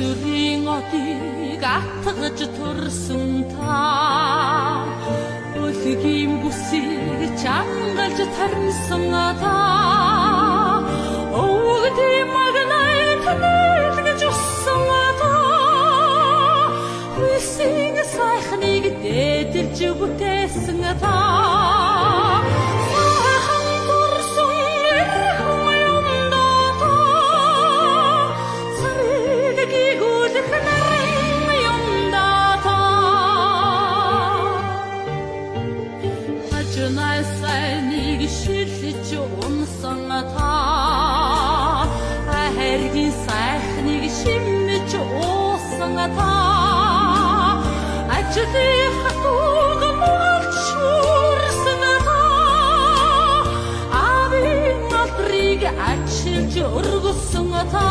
Өсвөрийн одыг атгаж турсан та Өлгийн бүсийг чангалж тарнсан та Өвгдийн магнайт нэлгэж уссан та Хүсийн сайхныг дээдэлж бүтээсэн та Найсайныг шилж унсан та Хайргийн сайхныг шимж уусан та Ажлын хатууг муулж шуурсан та Авийн алдрыг ачилж өргөсөн та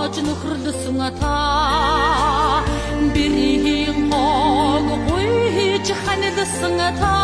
Тоож нөхрөлсөн та Бэрийн хог гуйж ханилсан та